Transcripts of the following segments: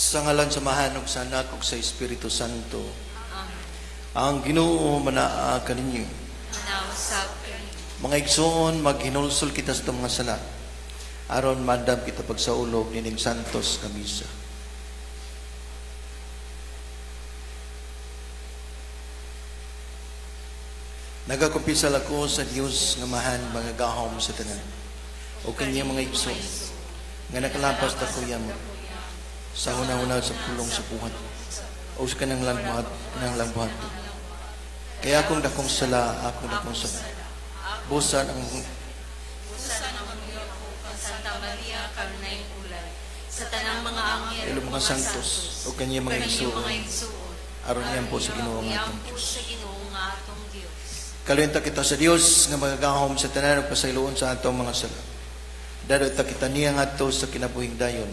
Sa ngalan sa Mahanong sa Anak ug sa Espiritu Santo. Ang Ginoo manaa kaninyo. Mga igsoon, maghinulsol kita sa mga sala. Aron mandam kita pagsaulog nining santos nga misa. Nagakumpisal ako sa Dios nga mahan mga gahom sa tanan. O kanya mga igsoon nga nakalampas ta kuya mo sa una-una sa pulong sa buhat o sa kanang lambuhat kaya akong dakong sala busan ang Santa Maria Carmen Ulay sa tanang mga anghel ilong mga santos o kanya mga igsoon aron yan po sa Ginoo nga atong Dios. Kaluenta kita sa Dios nga magagahom sa tanan ug pasayloon sa atong mga sala. Dado ta kita niya ngadto sa kinabuhing dayon.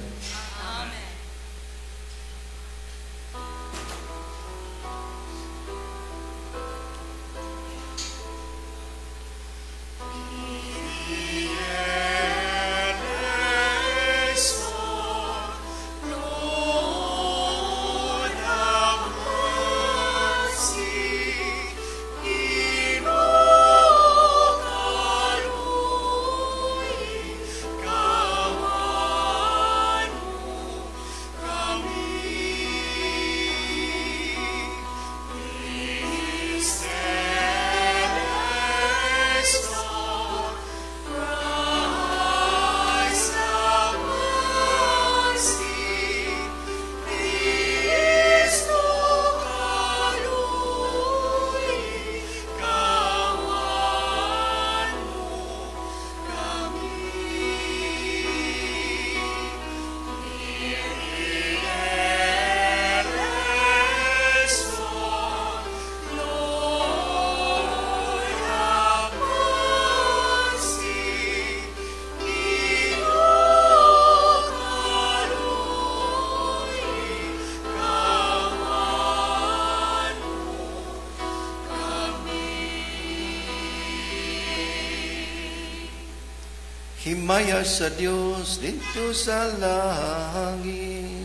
Himaya sa Dios dito sa langit.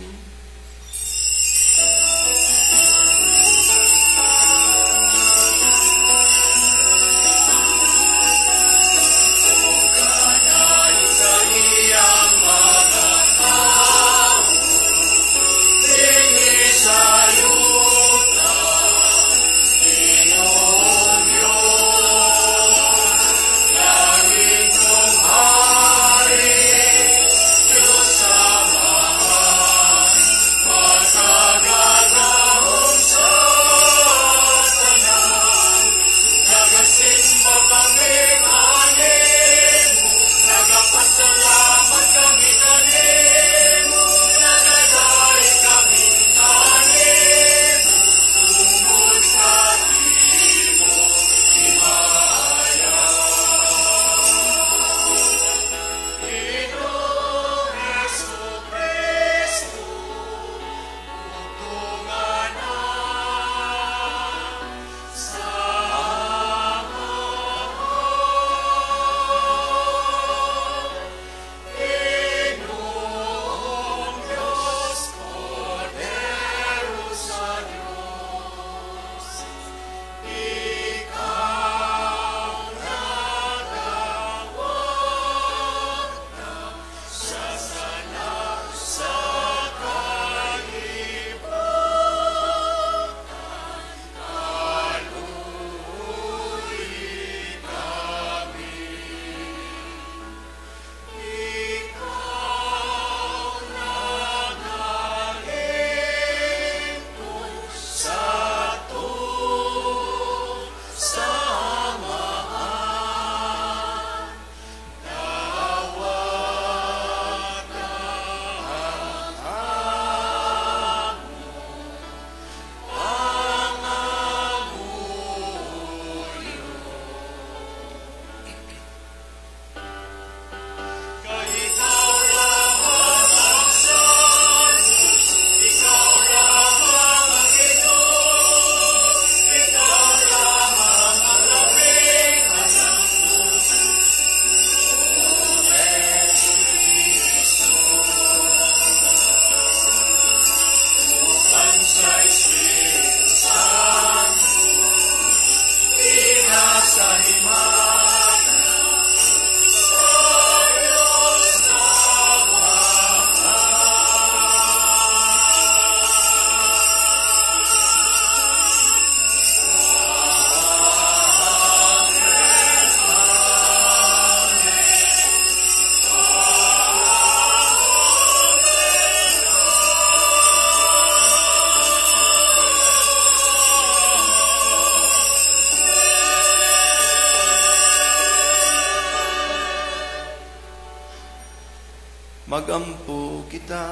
magampo kita.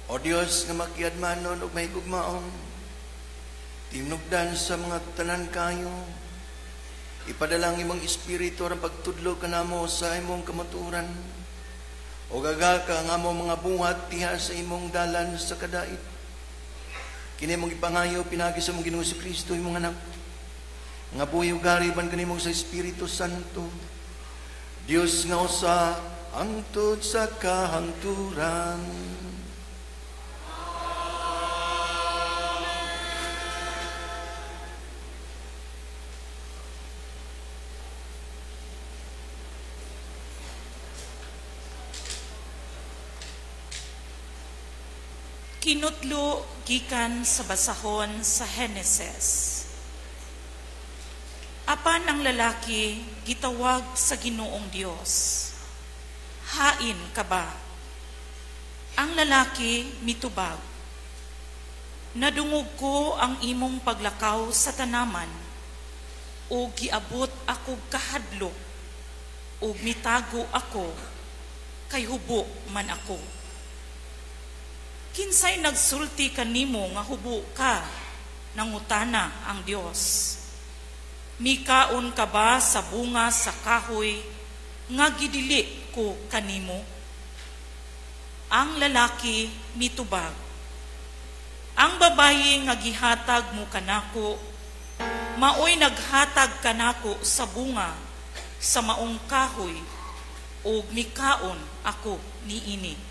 O Dios nga makiadmanon ug mahigugmaon, tinubdan sa mga tanan kayo, ipadalang imong espiritu ang pagtudlo kanamo sa imong kamaturan, o gagaka ang among mga buhat diha sa imong dalan sa kadait. Kini mong ipangayo pinagi sa mong Ginoong Kristo imong anak, nga buhi ug gariban kanimong sa Espiritu Santo, Dios nga usa hangtod sa kahangturan. Kinutlo gikan sa basahon sa Heneses. Apan ang lalaki gitawag sa Ginoong Dios, hain ka ba? Ang lalaki mitubag, nadungog ko ang imong paglakaw sa tanaman, o giabot ako kahadlok, o mitago ako, kay hubo man ako. Kinsay nagsulti kanimo nga hubo ka, nangutana ang Dios. Mikaon ka ba sa bunga sa kahoy nga gidili ko kanimo? Ang lalaki mitubag, ang babayi nga gihatag mo kanako, maoy naghatag kanako sa bunga sa maong kahoy, o mikaon ako niini.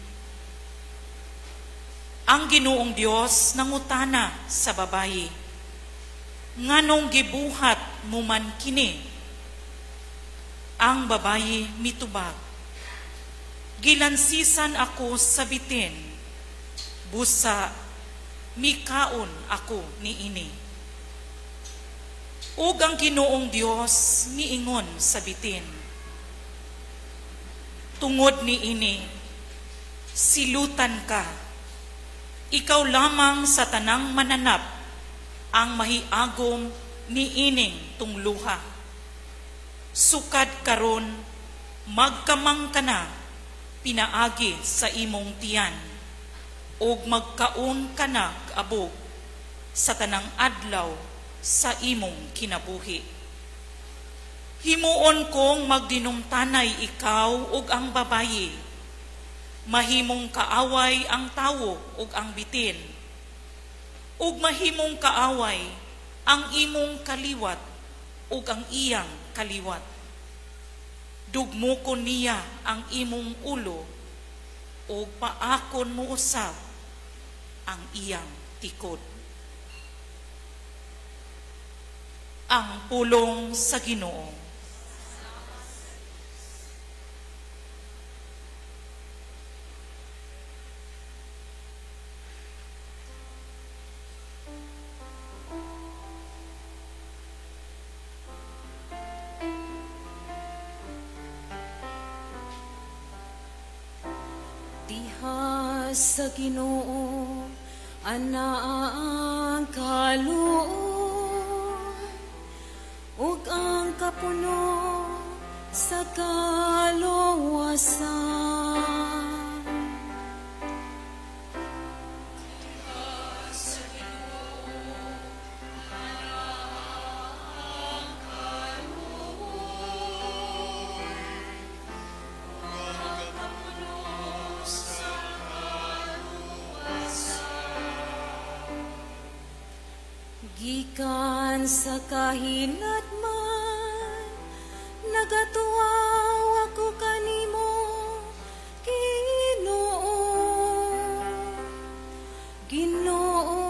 Ang Ginoong Dios nangutana sa babayi, nganong gibuhat mo man kini? Ang babayi mitubag, gilansisan ako sa bitin, busa mikaon ako niini. Ug ang Ginoong Dios niingon sa bitin, tungod niini, silutan ka, ikaw lamang sa tanang mananap ang mahiagom niining tungluha. Sukad karon, magkamang ka na, pinaagi sa imong tiyan, og magkaon ka na abog sa tanang adlaw sa imong kinabuhi. Himuon kong magdinumtanay ikaw ug ang babayi, mahimong kaaway ang tawo ug ang bitin, ug mahimong kaaway ang imong kaliwat ug ang iyang kaliwat. Dugmokon niya ang imong ulo, ug paakon mo usab ang iyang tikod. Ang pulong sa Ginoo. Sa Ginoo ana ang kaluoy, ug ang kapuno sa kaluwasan. Gikan sa kahinatman, nagatuaw ako kanimo, Ginoo. Ginoo,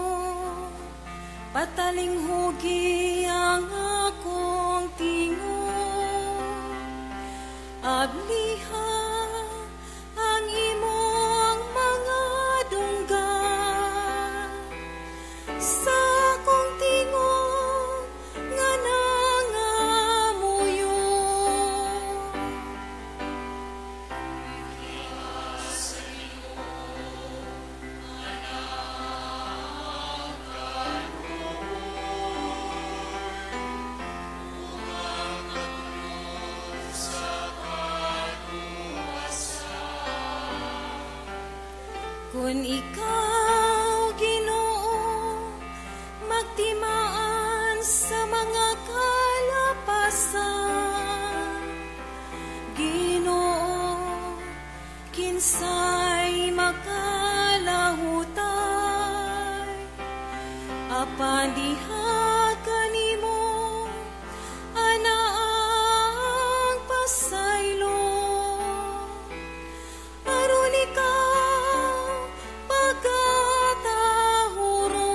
patalinghugi ang akong tingon, abliha ang imong mga dunggan sa akong tingon nga nangamuyo. Kung ikaw, Ginoo, magtimaan sa mga kalapasan, Ginoo, kinsay makalahutay, apan diha kanimo anaang pasaylo, aron ikaw pagkatahuro.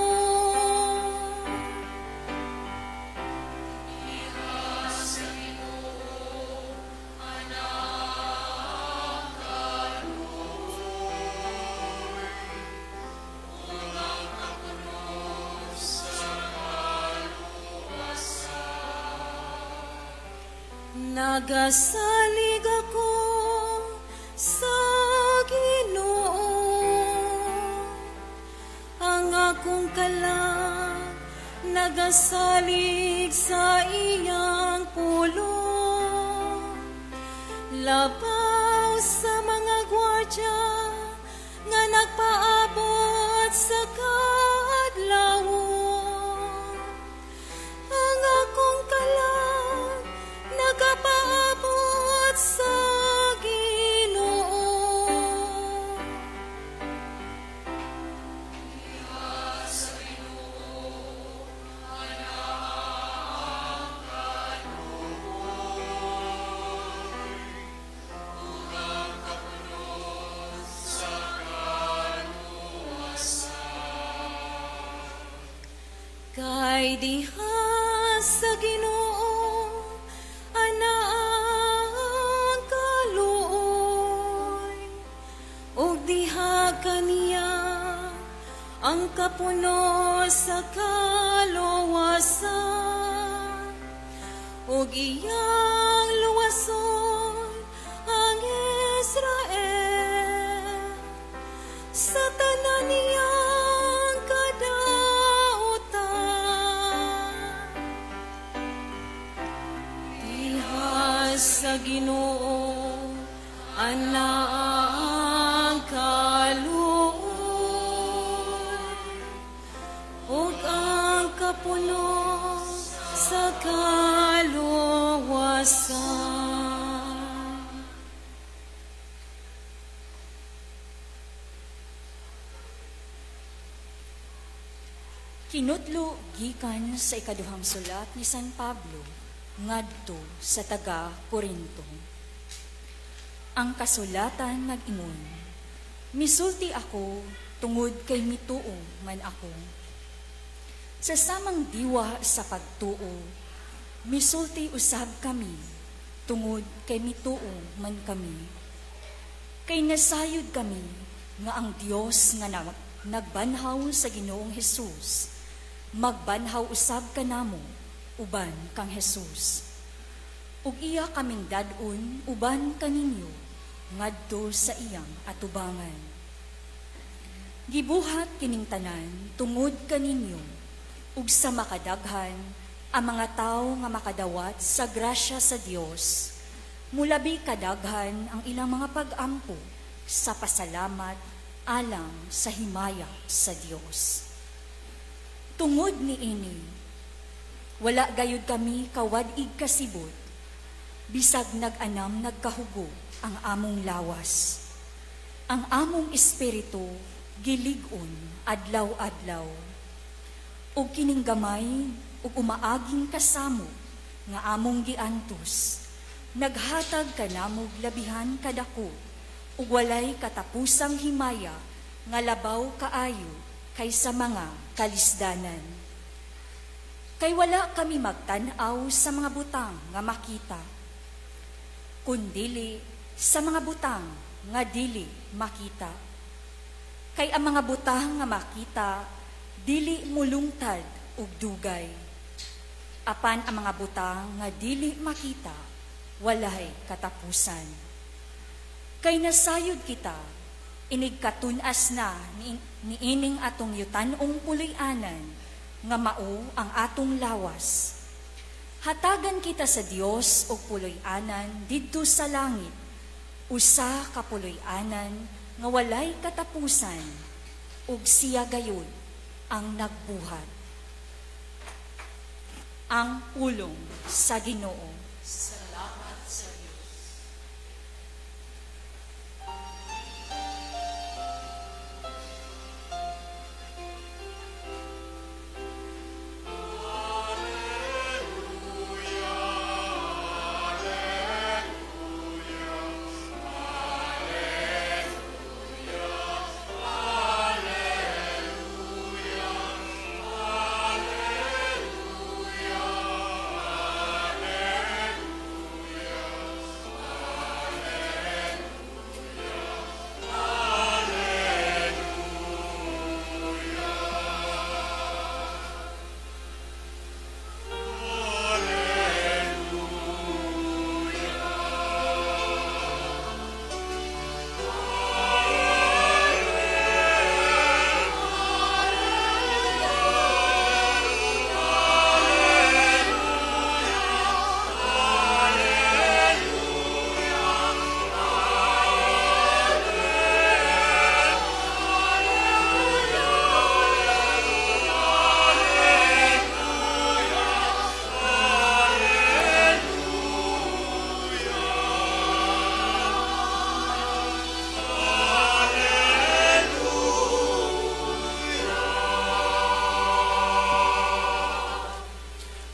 Nagasalig ako sa Ginoo, ang akong kalag nagasalig sa iyang pulong. Labaw sa mga gwardya nga nagpaabot sa kaadlawon, ang akong kalag nagapaabot sa Ginoo. Kay diha sa Ginoo anaang kaluoy, ug diha kaniya ang kapuno sa kaluwasan, ug iyang luwason ang Israel sa tanan niyang kadautan. Diha sa Ginoo anaang kaluoy, ug ang kapuno sa kaluwasan. Kinutlo gikan sa ikaduhang sulat ni San Pablo ngadto sa taga Corinto. Ang kasulatan nag-ingon, misulti ako tungod kay mituo man ako. Sa samang diwa sa pagtuo, misulti usab kami tungod kay mituo man kami. Kay nasayod kami nga ang Dios nga nagbanhaw sa Ginoong Hesus, magbanhaw usab kanamo uban kang Hesus. Ug iya kaming dadon uban kaninyo ngadto sa iyang atubangan. Gibuhat kining tanan tungod kaninyo ug sa makadaghan ang mga tawo nga makadawat sa grasya sa Dios. Mulabi kadaghan ang ilang mga pag-ampo sa pasalamat alang sa himaya sa Dios. Tungod ni ini, wala gayud kami kawad-ig kasibot, bisag nag-anam nagkahugo ang among lawas. Ang among espiritu gilig-on adlaw-adlaw. Ug kining gamay ug umaaging kasamo nga among giantos, naghatag kanamog labihan kadako ug walay katapusang himaya nga labaw kaayo kaysa mga kalisdanan. Kay wala kami magtan-aw sa mga butang nga makita, kundili sa mga butang nga dili makita. Kay ang mga butang nga makita dili mulungtad ug dugay. Apan ang mga butang nga dili makita walay katapusan. Kay nasayod kita, inig katunas na ni ining atong yutanong puloy-anan nga mao ang atong lawas. Hatagan kita sa Dios og puloy-anan didto sa langit, usa ka puloy-anan nga walay katapusan, ug siya gayud ang nagbuhat. Ang pulong sa Ginoo. Salamat sa Diyos.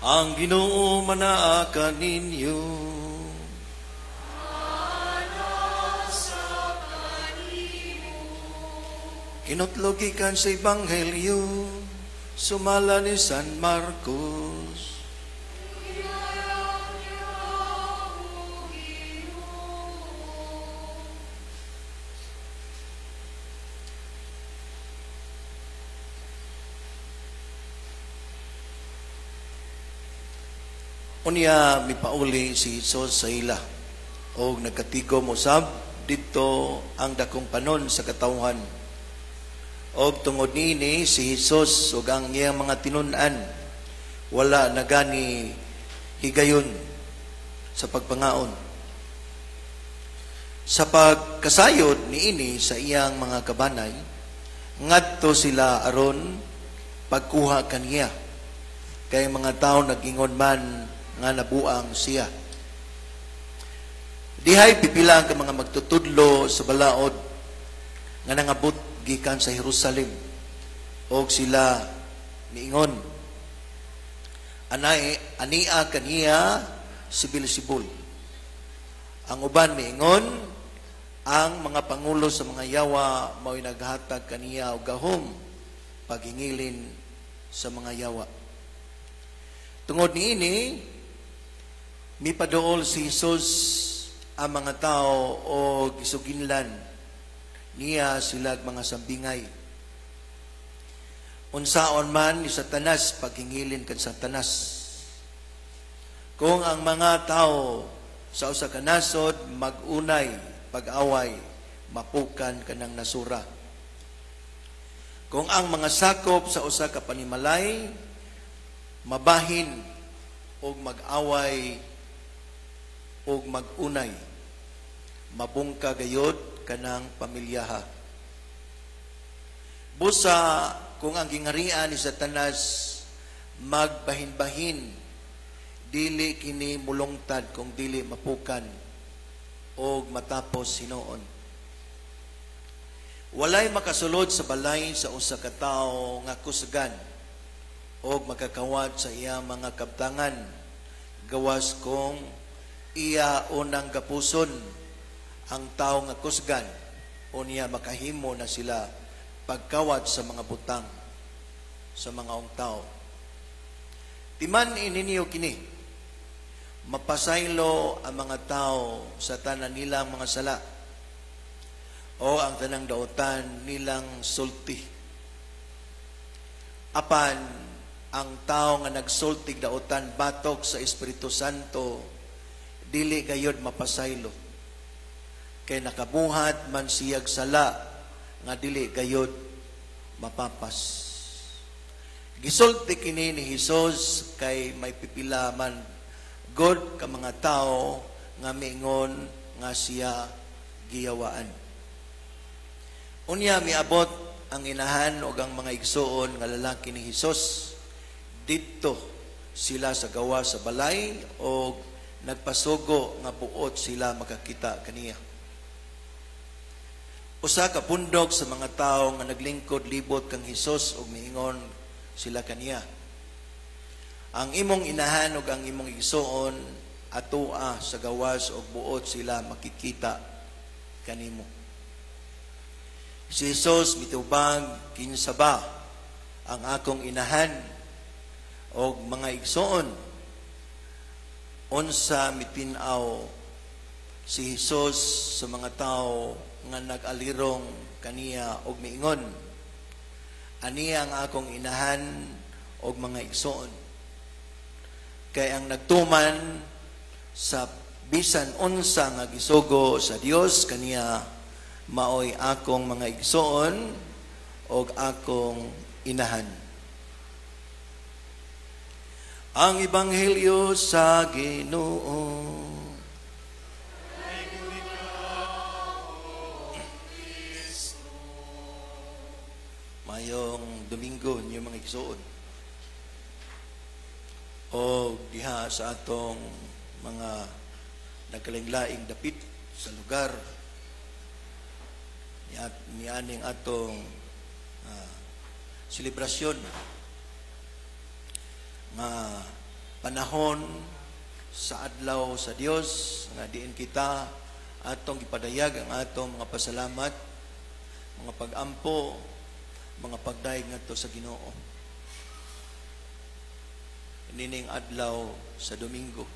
Ang Ginoo manaa ninyo. Kinutlogikan sa Ebanghelyo, sumala ni San Marcos. Unya mipauli si Jesus sa ila o nagkatigom usab dito ang dakong panon sa katawhan. Og tungod niini si Jesus ug ang iyang mga tinun-an wala na gani higayon sa pagpangaon. Sa pagkasayod niini sa iyang mga kabanay, ngadto sila aron pagkuha kaniya. Kay mga tao nagingon man nga nabuang siya. Dihay pipilang ka mga magtutudlo sa balaod nga nangabot gikan sa Jerusalem. Og sila niingon, ania kaniya si Beelzebul. Ang uban niingon, ang mga pangulo sa mga yawa mao'y naghatag kaniya og gahom paghingilin sa mga yawa. Tungod niini, mipadool si Jesus ang mga tao o gisuginlan niya sila mga sambingay. Unsaon man ni Satanas paghingilin kan Satanas. Kung ang mga tao sa usa ka nasod magunay pag-away, mapukan kanang nasura. Kung ang mga sakop sa usa ka panimalay mabahin og mag-away og mag-unay, mabungka gayod kanang pamilyaha. Busa kung ang gingarian ni Satanas magbahin-bahin, dili kini mulungtad kung dili mapukan og matapos hinuon. Walay makasulod sa balay sa usa ka tawo nga kusgan o magkakawat sa iya mga kabtangan, gawas kung iya unang gapuson ang tao nga kusgan o niya makahimo na sila pagkawat sa mga butang sa mga ong tao. Timan ininyo kini, mapasaylo ang mga tao sa tanan nilang mga sala o ang tanang dautan nilang sulti. Apan ang tao nga nagsultig dautan batok sa Espiritu Santo, dili gayud mapasaylo. Kay nakabuhat man siyag sala nga dili gayud mapapas. Gisulti kini ni Jesus kay may pipila man god ka mga tao nga miingon nga siya giyawaan. Unya miabot ang inahan o ang mga igsoon nga lalaki ni Hesus dito sila sa gawa sa balay o nagpasugo nga buot sila makakita kaniya. Usa ka pundok sa mga tao nga naglingkod libot kang Hesus ug miingon sila kaniya. Ang imong inahan ug ang imong igsoon atua sa gawas ug buot sila makikita kanimo. Si Hesus mitubag, kinsa ba ang akong inahan o mga igsoon? Unsa mitinaw si Hesus sa mga tao nga nag-alirong kaniya og miingon, aniya ang akong inahan og mga igsoon. Kay ang nagtuman sa bisan unsa nga gisugo sa Dios kaniya maoy akong mga igsoon og akong inahan. Ang Ebanghelyo sa Ginoo. Mayong Domingo niyo mga igsoon. O diha sa atong mga nagkalinglaing dapit sa lugar ni aning atong selebrasyon nga panahon sa adlaw sa Dios nga diin kita atong ipadayag ang atong mga pasalamat, mga pag-ampo, mga pagdaig ngadto sa Ginoo. Nining adlaw sa Domingo.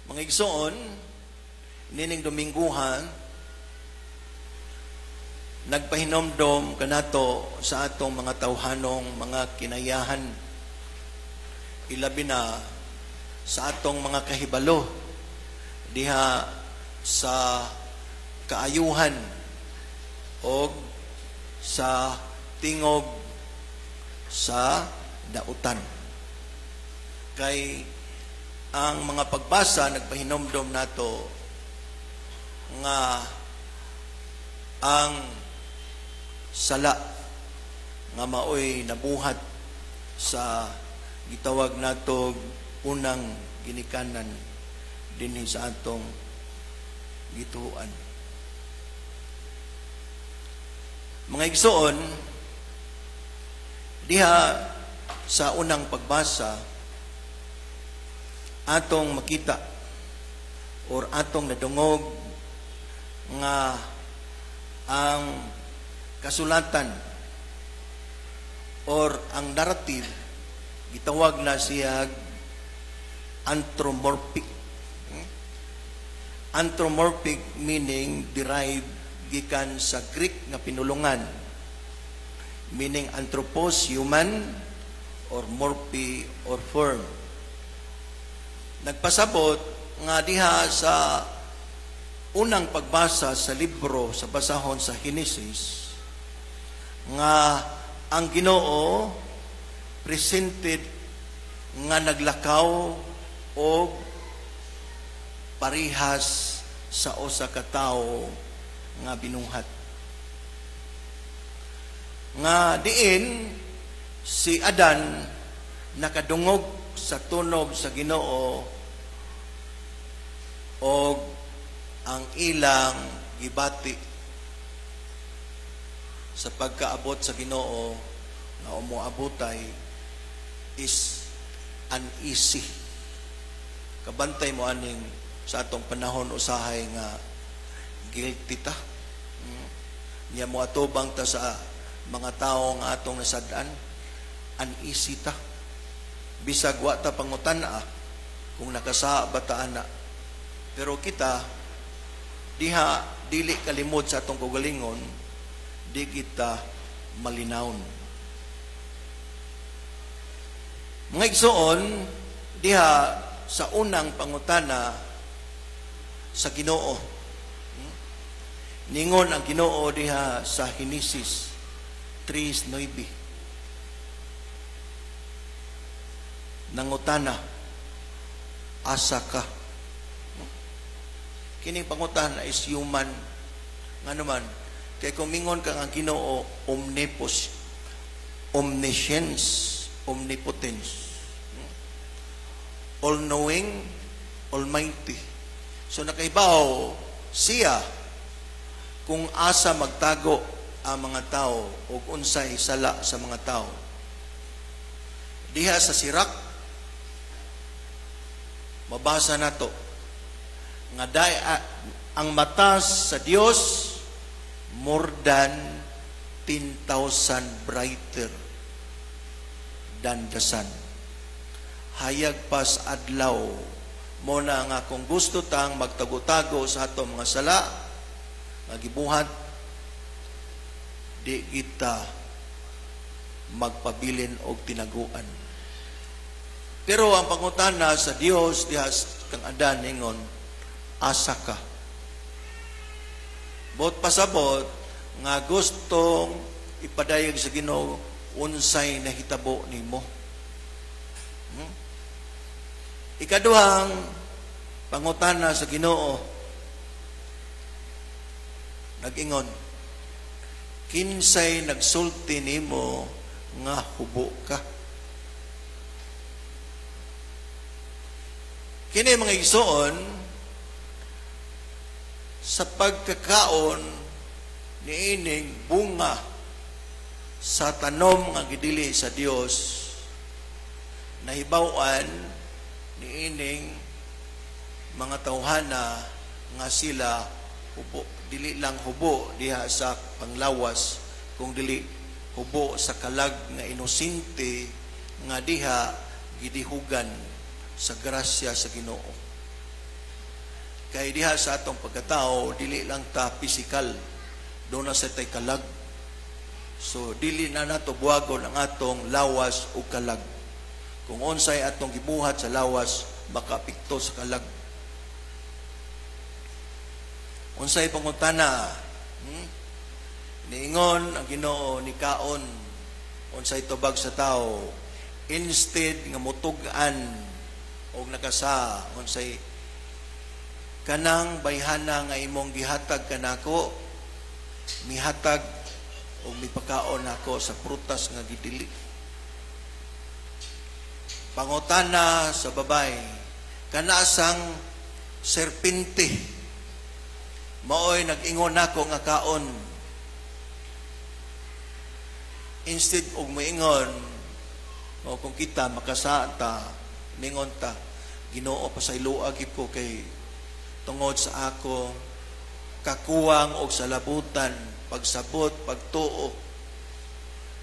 Mga igsoon, nining Dominguhan, nagpahinomdom kanato sa atong mga tawhanong mga kinayahan, ilabi na sa atong mga kahibalo diha sa kaayuhan o sa tingog sa dautan. Kay ang mga pagbasa nagpahinomdom nato nga ang sala nga maoy nabuhat sa gitawag nato unang ginikanan dinhi sa atong gituan. Mga igsoon, diha sa unang pagbasa atong makita or atong nadungog nga ang kasulatan or ang narrative gitawag na siya anthropomorphic. Anthropomorphic meaning derived gikan sa Greek nga pinulungan, meaning anthropos human or morphe or form. Nagpasabot nga diha sa unang pagbasa sa libro sa basahon sa Genesis nga ang Ginoo presented nga naglakaw o parihas sa usa ka tawo nga binuhat. Nga diin si Adan nakadungog sa tunog sa Ginoo o ang ilang gibati sa pagkaabot sa Ginoo nga umuabotay is uneasy. Kabantay mo aning sa atong panahon usahay nga guilty ta. Niya mo atubang ta sa mga tao nga atong nasadaan, uneasy ta. Bisag wa ta pangutan-a kung nakasaa ba ta ana. Pero kita diha dili kalimod sa atong kaugalingon, di kita malinawon. Mga igsoon, diha sa unang pangutana sa Ginoo. Ningon ang Ginoo diha sa Genesis 3:9. Nangutana, asa ka? Kining pangutana is human nga naman Kaya kung mingon ka ang Ginoo, omniscience, omnipotence, all-knowing, almighty. So nakaibaw siya kung asa magtago ang mga tao o unsay sala sa mga tao. Diha sa Sirak, mabasa nato nga ang mata sa Dios more than 10,000 brighter than the sun. Hayag pas adlaw mo na nga kung gusto tang magtago-tago sa atong mga sala nga gibuhat, di kita magpabilin og tinaguan. Pero ang pangutana sa Dios diha kang Adan ningon, asa ka. Bot pasabot nga gustong ipadayag sa Ginoo unsay nahitabo nimo. Ikaduhang pangutana sa Ginoo, nag-ingon, kinsay nagsulti nimo nga hubo ka? Kini mga igsoon, sa pagkakaon ni ining bunga sa tanom nga gidili sa Dios, nahibaw-an ni ining mga tawhana nga sila hubo, dili lang hubo diha sa panglawas, kung dili hubo sa kalag nga inosente nga diha gidihugan sa grasya sa Ginoo. Kay diha sa atong pagkatao, dili lang ta physical, doon na sa tay kalag. So dili na nato buhagon ang atong lawas o kalag. Kung unsay atong gibuhat sa lawas, makapikto sa kalag. Unsay pangutana, niingon ang Ginoo ni kaon, unsay tubag sa tao, instead nga mutugan o nakasa, unsay kanang bayhana nga imong gihatag kanako, mihatag o mipakaon ako sa prutas nga gidili. Pangutana sa babay, kanasang serpente maoy nag-ingon nako nga kaon, instead og moingon o kung kita makasata mingon ta, Ginoo pasayloa gid ko kay tungod sa ako kakuwang og salabutan, pagsabot, pagtuo,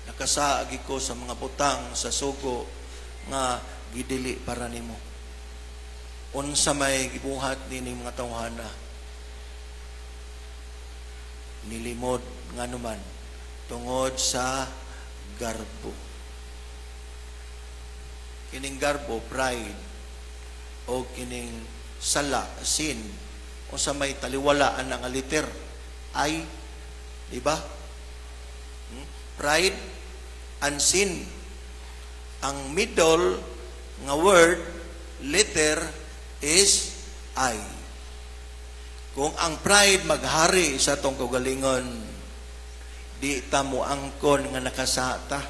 nakasaagi ko sa mga butang sa sugo nga gidili para nimo. Unsa may gibuhat nining mga tawhana, nilimod nga naman tungod sa garbo. Kining garbo, pride, o kining sala, sin, o sa may taliwalaan nga liter, ay, di ba? Pride and sin. Ang middle nga word, letter, is I. Kung ang pride maghari sa atong kaugalingon, di ta mo angkon nga nakasata.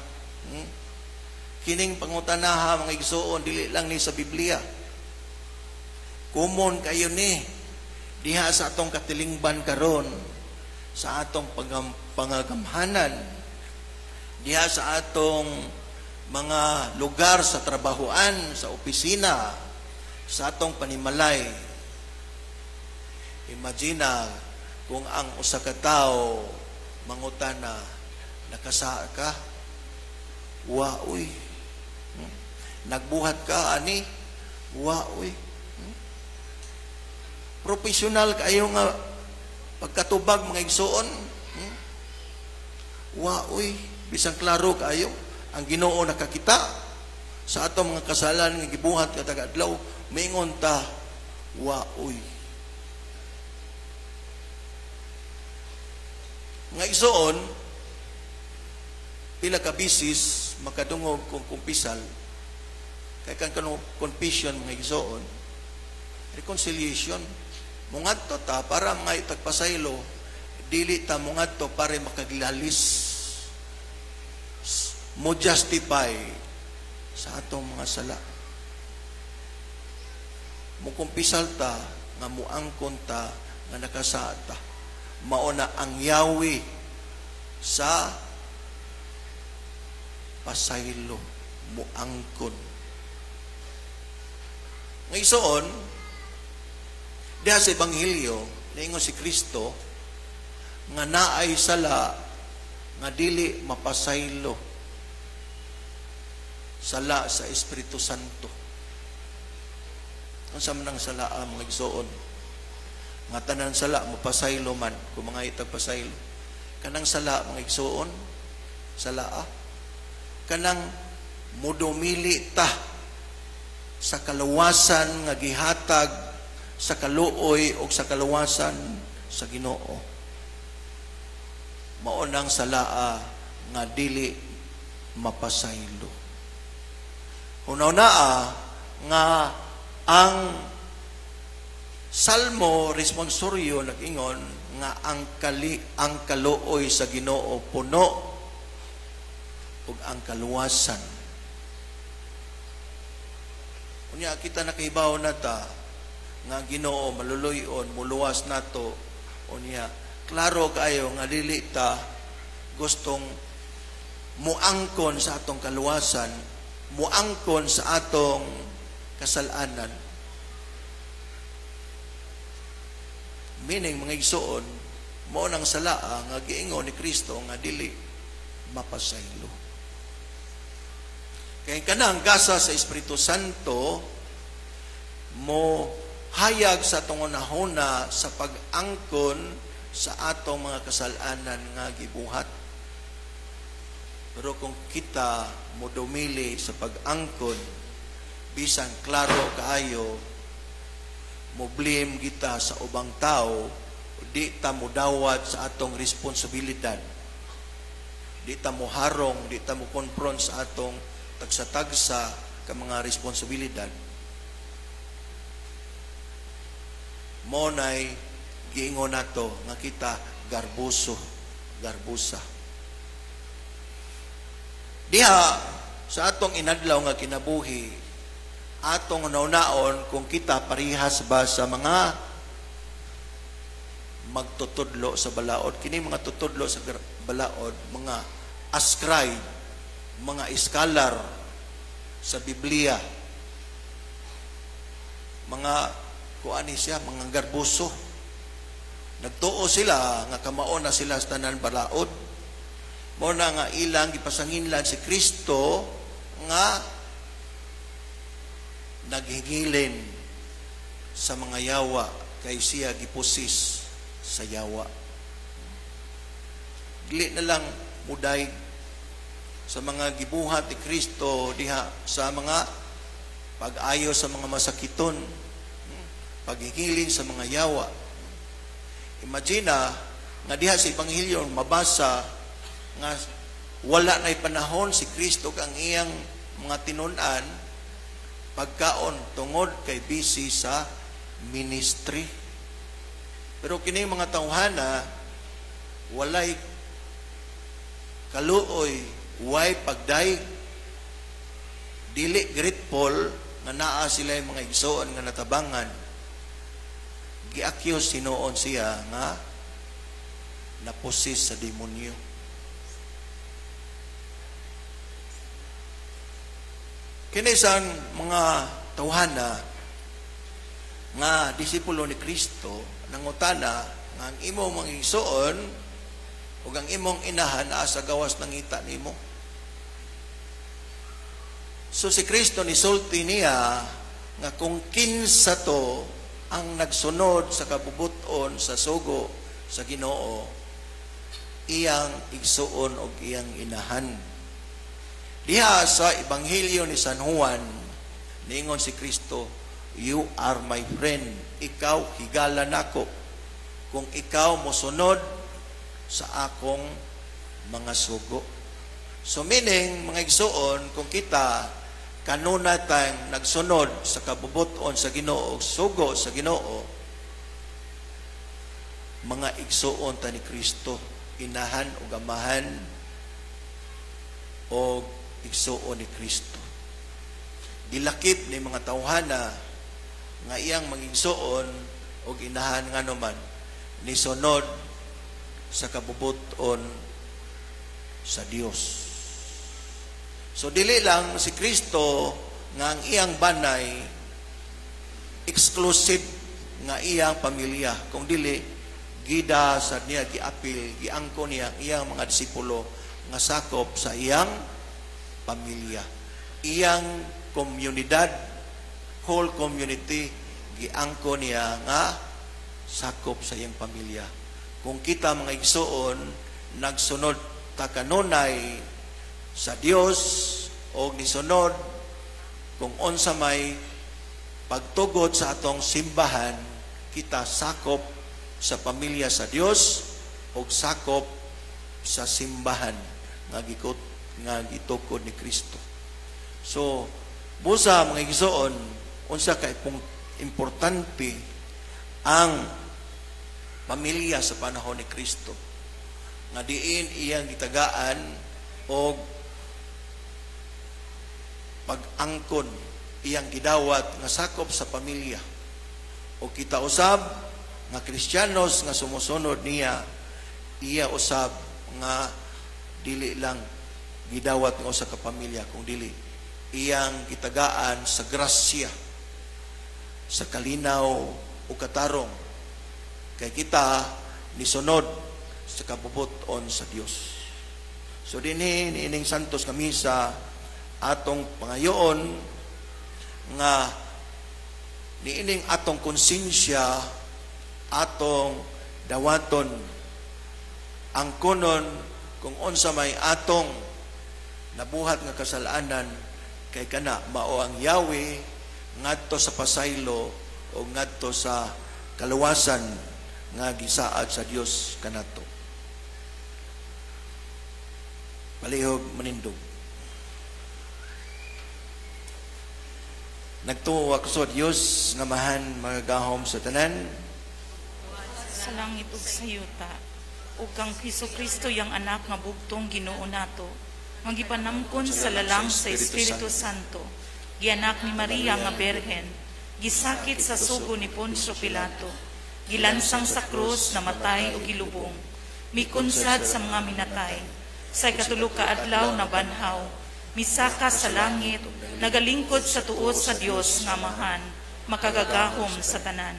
Kining pangutanaha mga igsoon, dili lang ni sa Biblia. Kumon kayo ni diha sa atong katilingban karon, sa atong pangagamhanan, diha sa atong mga lugar sa trabahoan, sa opisina, sa atong panimalay. Imagine kung ang usa ka tawo mangutana, nakasa ka? Wa uy. Nagbuhat ka ani? Wa uy. Profesional kayo nga pagkatubag mga igsoon. Wa uy, bisang klaro kayo ang Ginoo nakakita sa atong mga kasalan nga gibuhat katag adlaw, mingon ta wa uy. Mga igsoon, pila ka bisis makadungog kung kumpisal, kay kan confession mga igsoon, reconciliation, mungadto ta para mga itagpasaylo, dili ta mo ngadto para makaglalis, mo justify sa atong mga sala. Mo kumpisal ta nga muangkon ta nga nakasaad ta. Mao na ang yawi sa pasaylo, muangkon. Ngayson, diha sa Ebanghelyo, niingon si Kristo nga naay sala nga dili mapasaylo, sala sa Espiritu Santo. Unsa man ang sala mga igsoon? Nga tanan sala mapasaylo man kung mga itag pasaylo. Kanang sala mga igsoon, sala kanang mudomili ta sa kaluwasan nga gihatag sa kaluoy o sa kaluwasan sa Ginoo. Mao nang salaa nga dili mapasaylo. Una-una nga ang Salmo responsoryo nag-ingon nga ang kaluoy sa Ginoo puno ug ang kaluwasan. Unya kita nakahibaw na ta nga Ginoo maluluyon, muluwas nato. Unya klaro kayo nga dili ta gustong muangkon sa atong kaluwasan, muangkon sa atong kasalanan. Meaning mga igsoon, mao nang salaa nga giingon ni Kristo nga dili mapasaylo. Kay kanang gasa sa Espiritu Santo mo hayag sa atong unahuna sa pag-angkon sa atong mga kasalanan nga gibuhat. Pero kung kita mo dumili sa pag-angkon, bisan klaro kaayo, mo blame kita sa ubang tao, di ta mo dawat sa atong responsibilidad. Di ta mo harong, di ta mo confront sa atong tagsa-tagsa ka mga responsibilidad. Mo nay giingon nato nga kita garbusa. Diha sa atong inadlaw nga kinabuhi, atong naunaon kung kita parihas ba sa mga magtutudlo sa balaod. Kini mga tutudlo sa balaod, mga ascribe, mga iskalar sa Biblia, mga kuani siya, mga garbuso. Nagtuo sila nga kamao na sila sa tanan balaod. Mo na nga ilang gipasanginlan si Kristo nga naghingilin sa mga yawa kay siya gipusis sa yawa. Dili na lang muday sa mga gibuhat ni Kristo diha sa mga pag-ayo sa mga masakiton, paghingilin sa mga yawa. Imagine nga diha sa Ebanghelyo mabasa nga wala na'y panahon si Kristo kang iyang mga tinunan pagkaon tungod kay busy sa ministry. Pero kini mga tawhana walay kaluoy, way pagdaig, dili grateful nga naa sila mga igsoon nga natabangan. Gi-accuse sinuon siya nga naposis sa demonyo. Kinisan mga tawhana nga disipulo ni Kristo nangutana nga ang imong mga igsoon ug ang imong inahan naa sa gawas ng ngita nimo. So si Kristo nisulti niya nga kung kinsa to ang nagsunod sa kabubuton sa sugo sa Ginoo, iyang igsuon ug iyang inahan. Diha sa Ebanghelyo ni San Juan, niingon si Kristo, "You are my friend." Ikaw higala nako kung ikaw mosunod sa akong mga sugo. So meaning, mga igsuon, kung kita kanuna tayong nagsunod sa kabubuton sa Ginoo, sugo sa Ginoo, mga igsuon ta ni Kristo, inahan o amahan o igsuon ni Kristo. Dilakip ni mga tawhana nga iyang magigsuon o inahan nga naman ni sunod sa kabubuton sa Dios. So dili lang si Kristo nga ang iyang banay exclusive nga iyang pamilya, kung dili gida sa niya giapil, giangko niya ang iyang mga disipulo nga sakop sa iyang pamilya, iyang komunidad, whole community, giangko niya nga sakop sa iyang pamilya. Kung kita mga igsuon nagsunod ta kanunay sa Dios o nisunod kung unsa may pagtugod sa atong simbahan, kita sakop sa pamilya sa Dios o sakop sa simbahan nga gitukod ni Kristo. So busa mga igsoon, unsa kay importante ang pamilya sa panahon ni Kristo, nga diin iyang gitagaan o pag-angkon, iyang gidawat nga sakop sa pamilya. O kita usab nga Kristiyanos nga sumusunod niya, iya usab nga dili lang gidawat nga usa ka pamilya, kung dili iyang gitagaan sa grasya, sa kalinaw o katarong, kay kita nisunod sa kabubuton sa Dios. So dinhi niining santos nga misa atong pangayoon nga niining atong konsensya, atong dawaton ang kunon kung unsa may atong nabuhat nga kasalanan, kay kana mao ang Yahweh ngadto sa pasaylo o ngadto sa kaluwasan nga gisaad sa Dios kanato. Palihog manindog. Nagtuo ako sa Dios nga mahan mga gahom sa tanan, sa langit ug sa yuta, ug kang Kristo yang anak nga bugtong Ginoo nato, nga gipanamkon sa lalang sa Espiritu Santo, gianak ni Maria nga Berhen, gisakit sa sugo ni Poncio Pilato, gilansang sa krus, namatay o gilubong, mikunsad sa mga minatay, sa ikatulo ka adlaw na banhaw, misaka sa langit, nagalingkod sa tuos sa Dios nga mahan, makagagahom sa tanan.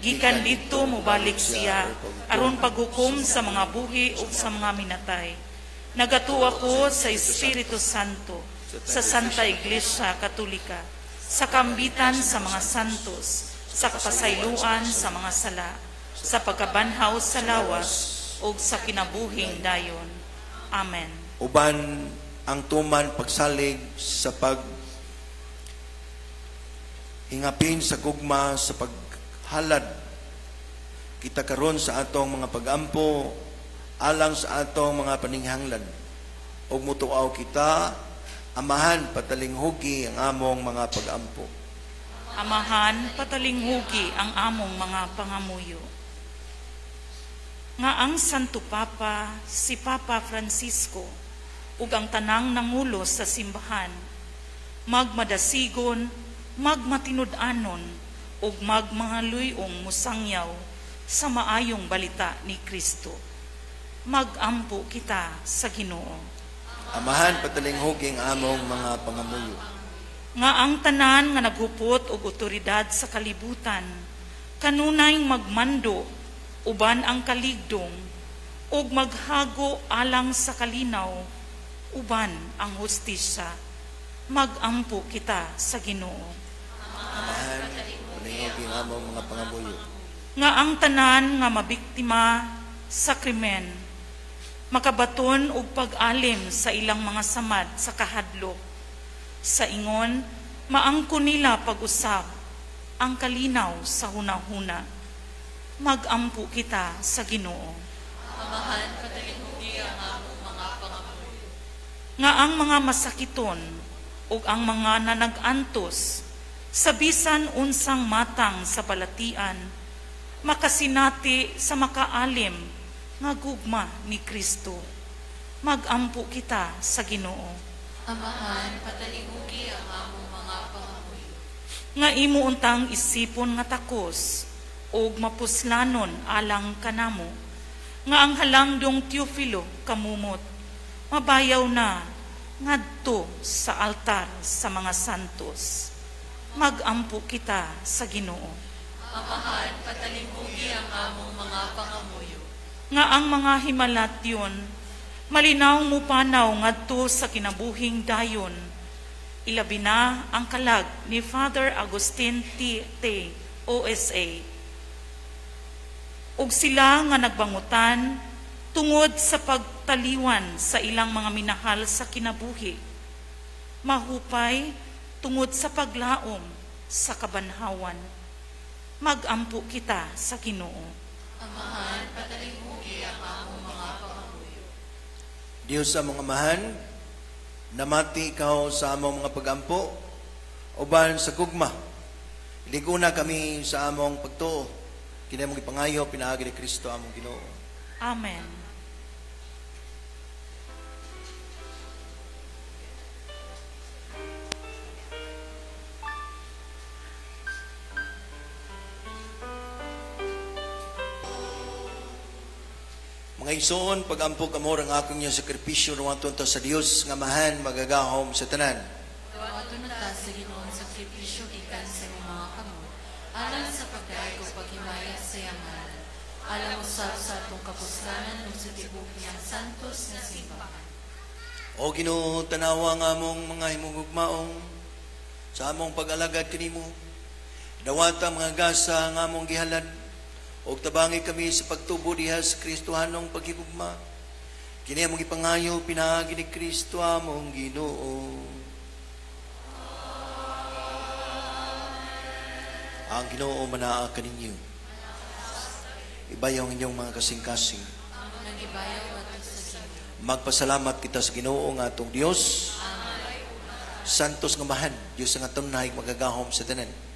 Gikan dito mubalik siya, aron paghukom sa mga buhi ug sa mga minatay. Nagatuo ako sa Espiritu Santo, sa Santa Iglesia Katolika, sa kambitan sa mga santos, sa kapasayloan sa mga sala, sa pagkabanhaw sa lawas, ug sa kinabuhing dayon. Amen. Uban ang tuman pagsalig sa hingapin sa gugma sa paghalad kita karon sa atong mga pagampo alang sa atong mga paninghanglan, ug mutuaw kita amahan patalinghugi ang among mga pagampo. Amahan patalinghugi ang among mga pangamuyo. Nga ang Santo Papa, si Papa Francisco, ug ang tanang nangulo sa simbahan, magmadasigon, magmatinud-anon, ug magmangaluyong musangyaw sa maayong balita ni Kristo. Magampo kita sa Ginoo. Amahan patalinghugi ang among mga pangamuyo. Nga ang tanan nga naghupot og otoridad sa kalibutan, kanunay magmando uban ang kaligdong, ug maghago alang sa kalinaw uban ang hustisya. Magampo kita sa Ginoo. Amahan patalinghugi ang among mga pangamuyo. Nga ang tanan nga mabiktima sa krimen, makabaton og pag-alim sa ilang mga samad sa kahadlok. Sa ingon, maangkon nila pag-usab ang kalinaw sa hunahuna. Magampo kita sa Ginoo. Amahan patalinghugi ang among mga pangamuyo. Nga ang mga masakiton ug ang mga nanag-antos sa bisan unsang matang sa balatian, makasinati sa makaalim nga gugma ni Kristo. Magampo kita sa Ginoo. Amahan, patalihugi ang among mga pangamuyo. Nga imo untang isipon nga takos, og mapuslanon alang kanamo, nga ang halangdong Teofilo kamumot, mabayaw na ngadto sa altar sa mga santos. Magampo kita sa Ginoo. Amahan, patalihugi ang among mga pangamuyo. Nga ang mga himalatyon, malinaw mo panaw ngadto sa kinabuhing dayon. Ilabi na ang kalag ni Father Agustin T. OSA. Ug sila nga nagbangutan tungod sa pagtaliwan sa ilang mga minahal sa kinabuhi. Mahupay tungod sa paglaom sa kabanhawan. Magampo kita sa Ginoo. Amahan, patalihugi ang among mga pangamuyo. Diyos sa mga amahan, namati ikaw sa among mga pagampo, uban sa gugma. Liguna kami sa among pagtuo. Kini mong ipangayo, pinaagi ni Kristo among Ginoo. Amen. Mga igsoon, pag-ampog amor ang akong yung sakripisyo ng tunto sa Dios nga mahan magagahom sa tanan. Tuwato na ta sa Ginoong sakripisyo gikan sa imong mga kamot, alang sa pagdaig o paghimaya sa yaman, alang usab sa atong kapuslanan ug sa tibok niyang santos nga simbahan. O Ginoo, tanawa nga among mga himugugmaong sa among pag-alagad kanimo. Dawata mga gasa nga among gihalad, og tabangi kami sa pagtubo diha sa Kristohanong paghigugma. Kini among ipangayo pinaagi ni Kristo among Ginoo. Ang Ginoo manaa kaninyo. Ibayaw ang inyong mga kasing-kasing. Nagibayaw ato sa Ginoo. Magpasalamat kita sa Ginoo nga atong Dios. Santos nga mahan, Dios nga tunay magagahom sa tanan.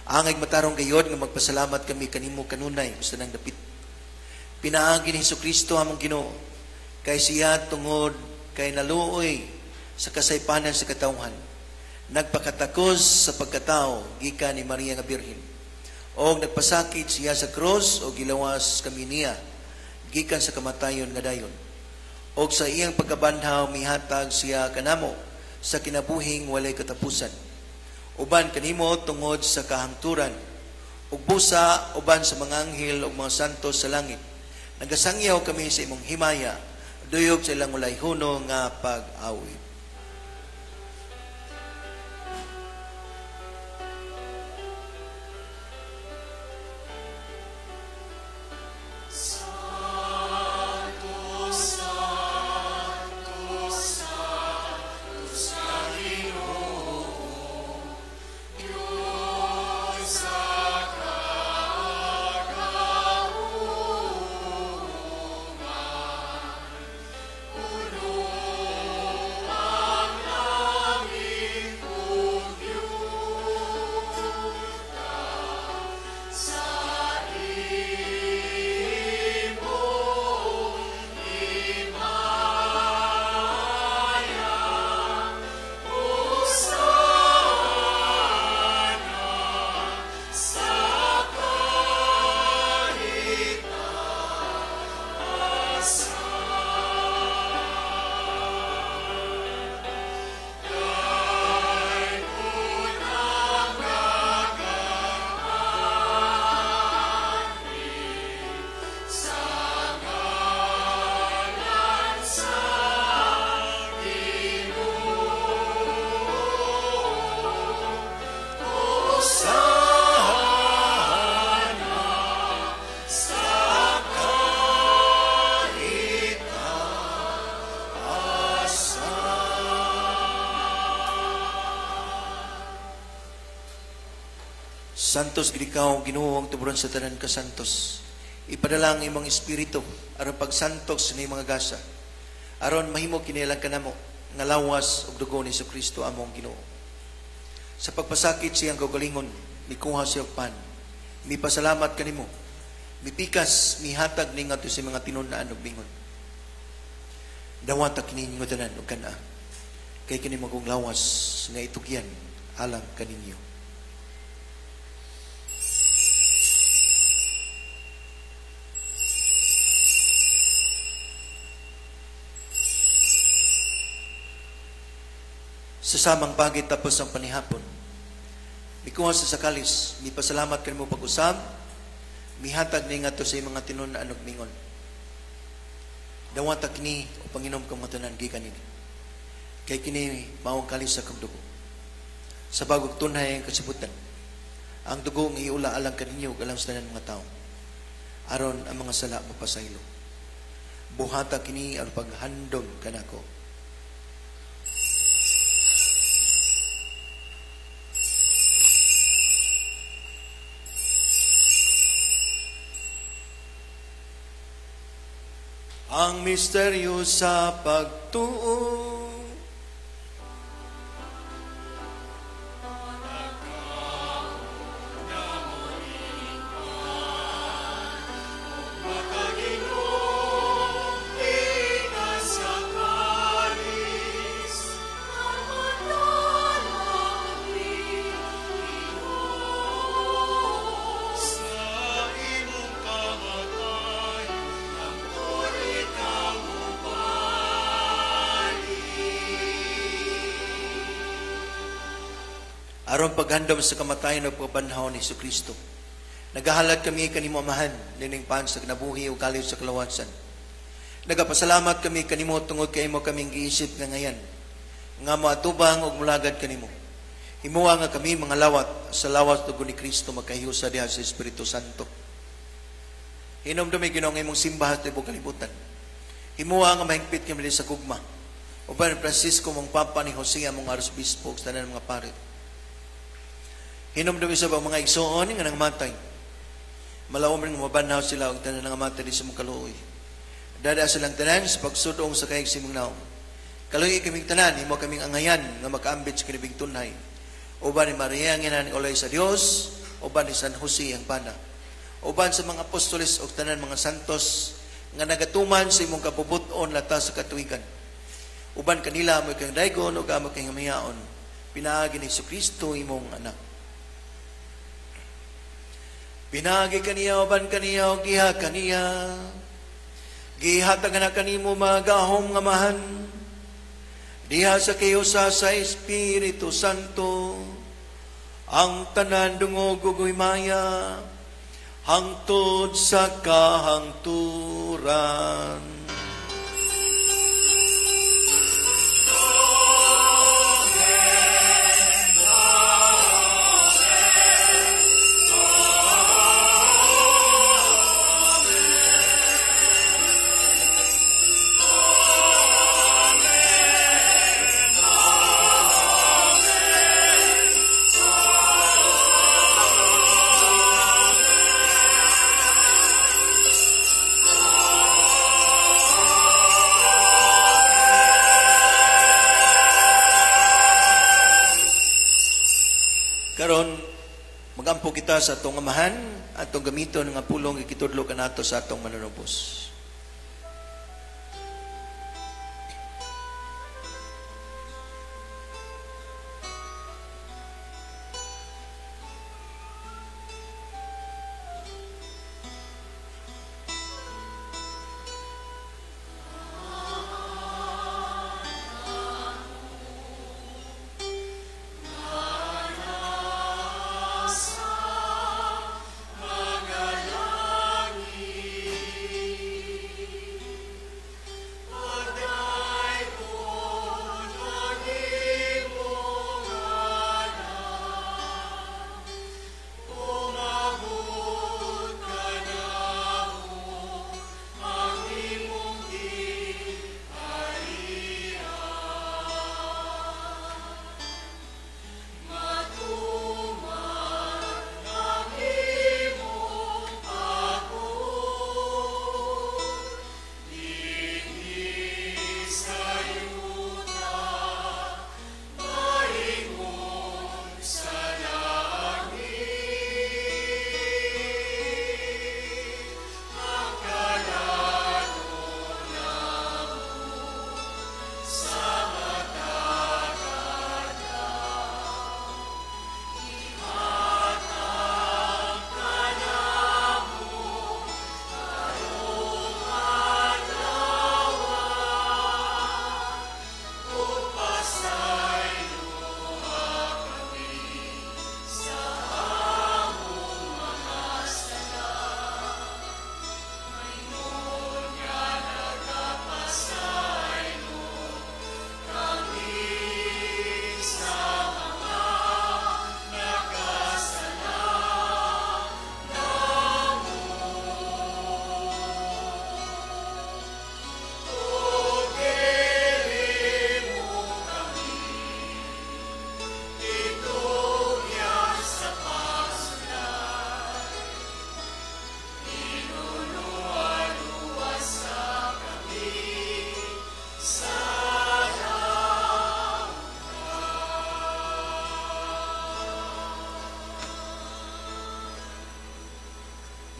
Angay matarong gayod nga magpasalamat kami kanimo kanunay gusto nang dapit. Pinaagi ni Jesucristo among Ginoo kay siya tungod kay naluoy sa kasaypanan sa katawhan. Nagpakatakos sa pagkatao gikan ni Maria nga Birhen. Og nagpasakit siya sa krus og gilawas kami niya gikan sa kamatayon nga dayon. Og sa iyang pagkabanhaw mihatag siya kanamo sa kinabuhing walay katapusan. Uban kanimo tungod sa kahangturan ug busa uban sa mga anghel ug mga santos sa langit. Nagasangyaw kami sa imong himaya duyog sa ilang ulayhono nga pag-awit. Santos gid ikaw Ginoo ang tuburon sa tanan ka santos. Ipadala ang imong espiritu aron pagsantos ni mga gasa. Aron mahimo kinilang kanamo nga lawas ug dugo ni Jesucristo among Ginoo. Sa pagpasakit siyang kaugalingon, mikuha siya og pan. Mipasalamat kanimo mipikas, mihatag ni nga to sa mga tinunaan ug bingon. Dawata kini ninyo tanan ug kana. Kay kini magong lawas nga itugyan alang kaninyo. Sa samang bagay tapos ang panihapon, mikuha sa sakalis, mipasalamat kanimo pag-usab, mihatag ni nga to sa mga tinunaan ug mingon. Dawata kini o Panginom kang matanan gikan nini. Kay kini maong kalis sa kang dugo. Sa bagog tunhay ang kasibutan, ang dugo ng iula alang kaninyo ug alang sa tanan mga tao. Aron ang mga sala mapasaylo. Buhata kini ang paghandom kanako. Ang misteryo sa pagtuo. Aron paghandom sa kamatayon ng pagbanhaw ni Jesucristo. Nagahalad kami kanimo amahan, nining pan sa kinabuhi o kaliw sa kalawasan. Nagapasalamat kami kanimo tungod kay mo kaming giisip nga ngayan. Nga moatubang og mulagad kanimo. Himuwa nga kami mga lawat sa lawas tugon ni Kristo magkahiusa diha sa Espiritu Santo. Hinumdumi Ginoong imong simbahan sa ibong kalibutan. Himuwa nga mahigpit kami sa gugma. Uban Francisco mong papa ni Jose among arsobispo sa tanan mga pare. Hinumdumi sa mga igsoon nga nangamatay. Malawom rin mabanhaw sila og tanan nangamatay di sa mong kaluoy. Dada silang tanan sa pagsudong sa kayong simong naong. Kaluoy kaming tanan, himo kaming angayan nga makaambit sa kinibig tunhay. Uban ni Maria ang inani olay sa Dios, uban ni San Jose ang pana. Uban sa mga apostoles og tanan mga santos nga nagatuman sa imong kapubuton latas sa katuigan. Uban kanila mo kang daygon ug amo kang mayaon. Pinaagi ni Jesucristo imong anak. Pinagi kaniya, uban kaniya, o giha kaniya. Gihatag na kanimo magahom nga mahan. Diha sa kiyosa sa Espiritu Santo. Ang tanan dungog ugoy maya. Hangtod sa kahangturan. Karon magampo kita sa atong amahan atong gamiton nga pulong ikitudlo kanato sa atong manunubos.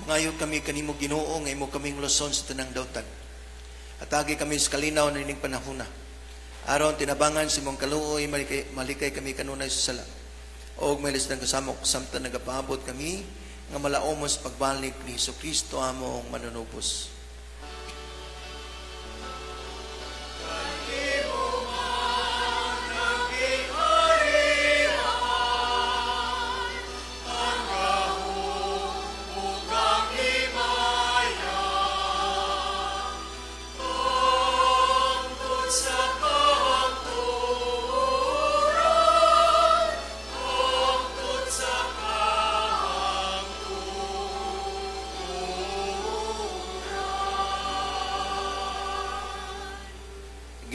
Ngayon kami kanimo Ginoo nga imo kaming luson sa tanang daotan. Atagi kami sa kalinaw na ining panahona. Aron tinabangan si mong kaluoy malikay kami kanunay sa sala. Og may lisdang kasamok samtang nagapaabot kami nga malaomos pagbalik ni Jesucristo among manunubos.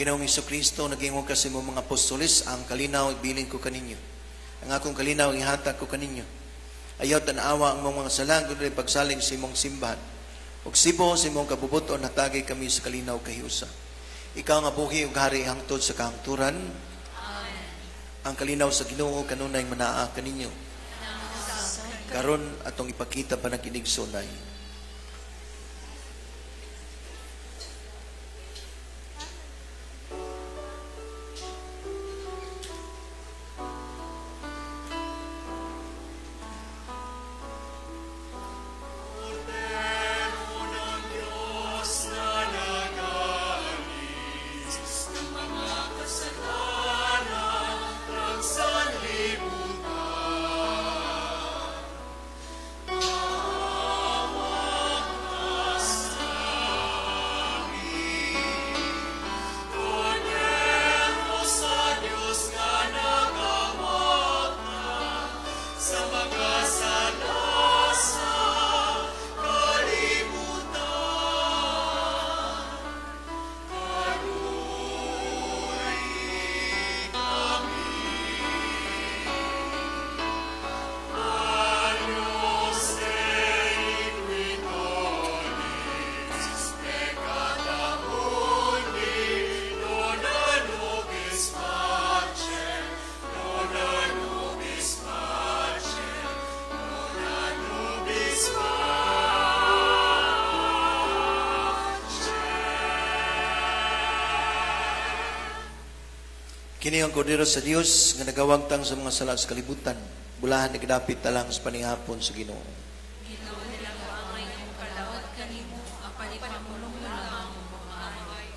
Ginoong Jesucristo, nagingog kasi mo mga apostoles, ang kalinaw ibilin ko kaninyo. Ang akong kalinaw ihatag ko kaninyo. Ayaw tanawa ang mga salang kundi pagsaling sa imong simbahan. Ug sibo sa imong kabubuton natagay kami sa kalinaw kahiusa. Ikaw nga buhi ug hari hangtod sa kahangturan. Amen. Ang kalinaw sa Ginoo kanunay manaa kaninyo. Karon atong ipakita pa ng kinigsunay. Kini ang kordero sa Dios nga nagawagtang sa mga sala sa kalibutan. Bulahan nagdapit talang sa panihapon sa Ginoo. Ginoo nila ko ang iyong kalawat kanimo, apan ipamulong mo lamang ang mga amay.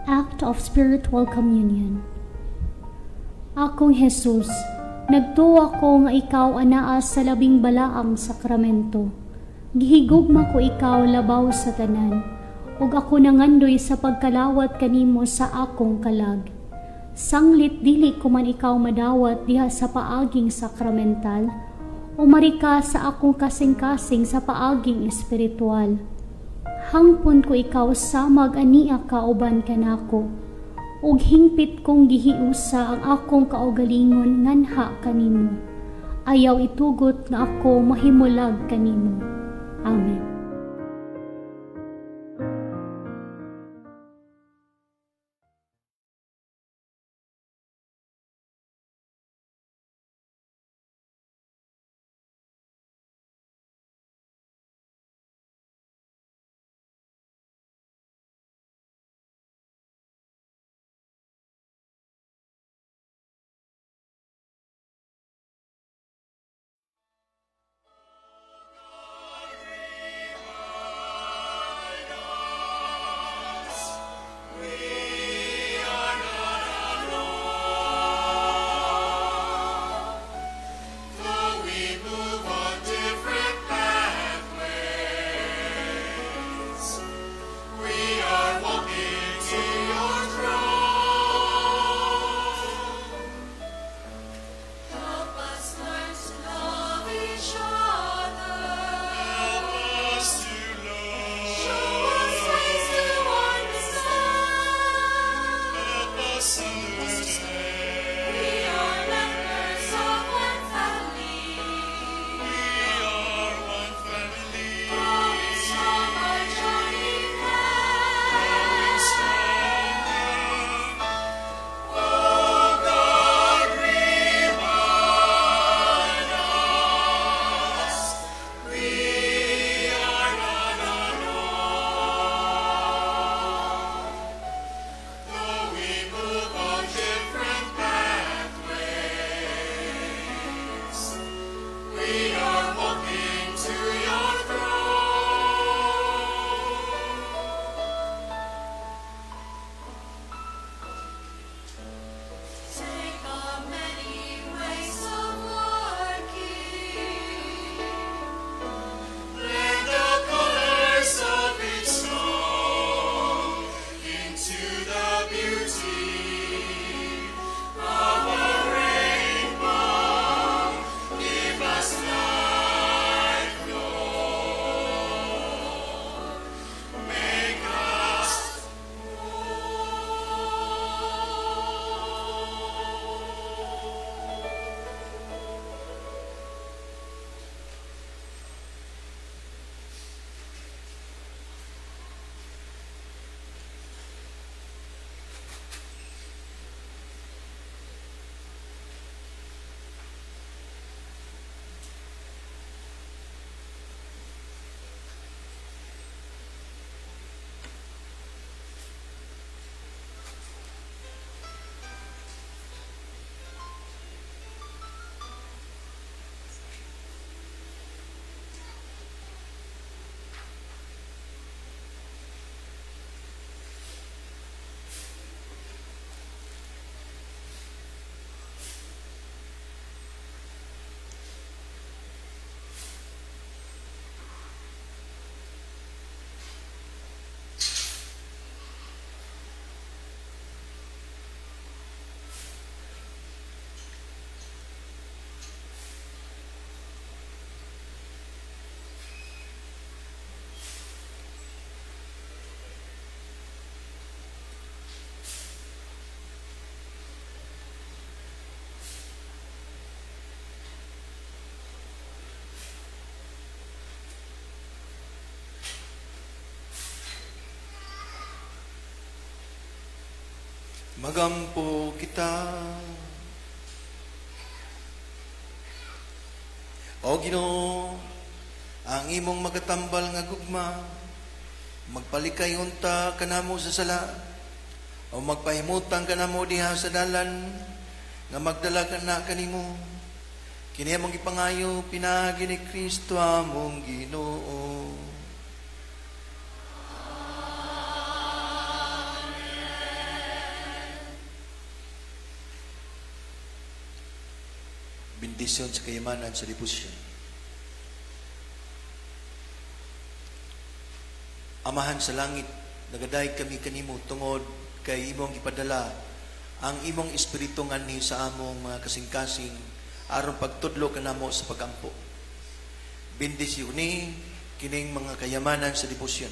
Act of Spiritual Communion. Akong Jesus, nagtuo ako nga ikaw anaa sa labing balaang sakramento. Gihigugma ko ikaw labaw sa tanan, ug ako nangandoy sa pagkalawat kanimo sa akong kalag. Sanglit dili ko man ikaw madawat diha sa paaging sakramental, o marika sa akong kasing-kasing sa paaging espiritual. Hangpon ko ikaw samag ania kauban kanako, ug hingpit kong gihiusa ang akong kaugalingon nganha kanimo. Ayaw itugot nga ako mahimulag kanimo. Amen. Magampo kita. O Ginoo, ang imong magatambal nga gugma, magpalikay unta kanamo sa sala, o magpahimutang kanamo diha sa dalan, nga magdala ka na kanimo. Kini among ipangayo, pinagi ni Kristo among Ginoo. Bendisyon sa kayamanan sa depusyon. Amahan sa langit, nagaday kami kanimo tungod kay imong ipadala ang imong espiritu nganhi sa among mga kasing-kasing aron pagtudlo kanamo sa pagampo. Bendisyon ni kining mga kayamanan sa depusyon.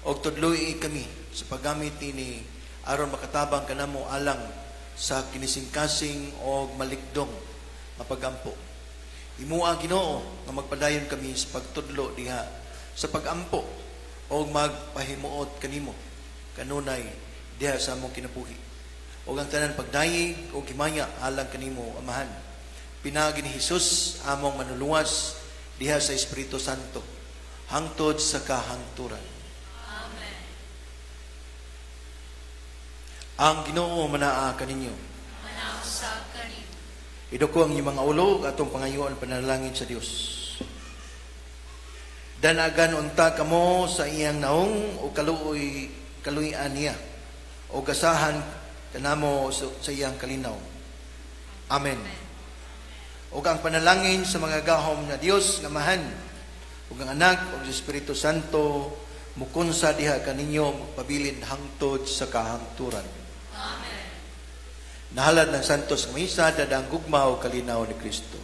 Og tudloy kami sa paggamit ini aron makatabang kanamo alang sa kinising-kasing o malikdong mapagampo. Imuha Ginoo nga magpadayon kami sa pagtudlo diha sa pagampo o magpahimuot kanimo kanunay diha sa among kinabuhi. O ang tanan pagdayeg o gimaya alang kanimo Amahan. Pinagi ni Hesus among manuluwas diha sa Espiritu Santo hangtod sa kahangturan. Ang Ginoo manaa kaninyo. Manausab kaninyo. Idoko ang inyong mga ulo atong pangayoan panalangin sa Dios. Danagan unta kamo sa iyang naong o kaluy-an niya o gasahan kanamo sa iyang kalinaw. Amen. O ang panalangin sa mga gahom na Dios nga Amahan ug ang Anak ug Espiritu Santo mukunsa diha kaninyo magpabilin hangtod sa kahangturan. Nahalad ng santos nga misa, dadang gugma o kalinaw ni Kristo.